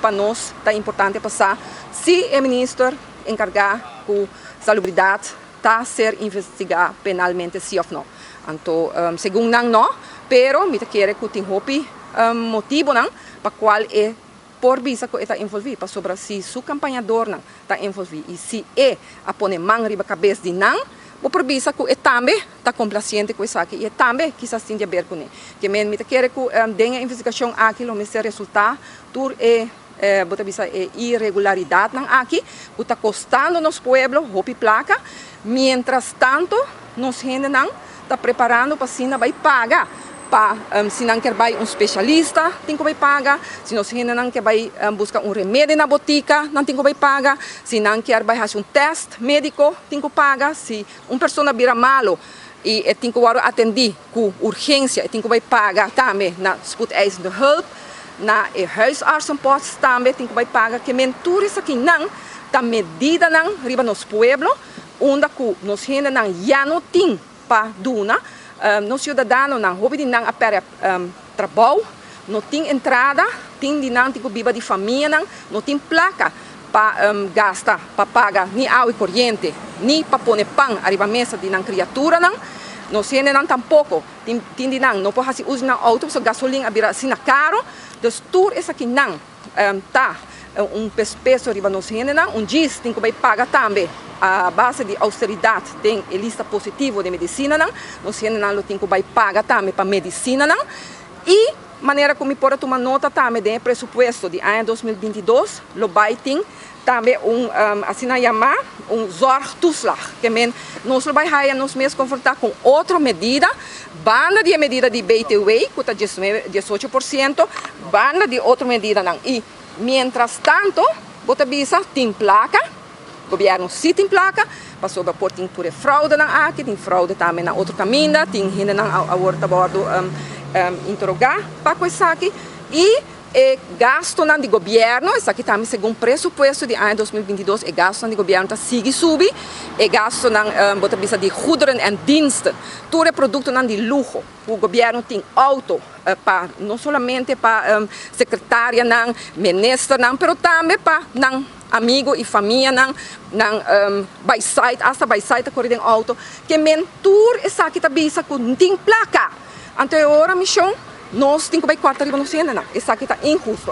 para nós tá importante passar se o ministro encargar com salubridade tá ser investigado penalmente sim ou não. Então, segundo não, pero me quer que tem motivo não para qual é por visa que está envolvido, para sobre se seu campanhador não está envolvido e se é a pôr mão riba cabeça de não, por visa que é também está complaciente com isso aqui e também quizás tem a ver com ele. Que me quer que denha investigação aqui o mesmo resultado tur irregularidade aqui que está custando nos pueblos hopi placa, mientras tanto nos gente não está preparando para se vai pagar. Se não quer vai especialista, tem que vai pagar. Se não quer vai buscar remédio na botica, não tem que vai pagar. Se não quer vai fazer teste médico, tem que pagar. Se uma pessoa vira malo e tem que atender com urgência, tem que vai pagar também na spoedeisende hulp, na huisartsenpost também tem que vai pagar. Que mentura isso aqui não, tá medida não riba nos pueblos, onde nos gente não já não tem para duna. No cidadão não houve de não apelar trabalho, não tem entrada, tem de não tipo viva de família, não tem placa para gastar, para pagar nem água e corrente, nem para pôr pão arriba mesa de não criatura não se não tampouco tem de não pode fazer uso na auto, so gasolina abrir assim na caro, dus tudo isso aqui não tá peso arriba no se não diz tem que vai pagar também. A base de austeridade tem a lista positiva de medicina, não se não tem que vai pagar também para medicina, e maneira como pode tomar nota também do presupuesto de ano 2022, lo vai ter também assim chamar zorgtoeslag, que nós vai nos mesmos confrontar com outra medida, banda de medida de BTW, que está 18%, banda de outra medida não. E mientras tanto, bota bisa tem placa. O governo sim tem placa, passou por tem por fraude aqui, tem fraude também na outro caminho, tem gente não a bordo interrogar para coisa aqui e gasto de governo, isso aqui também segundo presupuesto de ano 2022, gasto de governo está sigue subir, gasto bota bisa de goederen en diensten, tudo produto de luxo, o governo tem auto para não somente para secretária ministro pero também para amigo e família by site, hasta by site correndo auto, que mentur essa aqui tá bisa com tem placa. Anterior a missão, nós temos que vai quarta riba no cena, essa aqui tá injusto.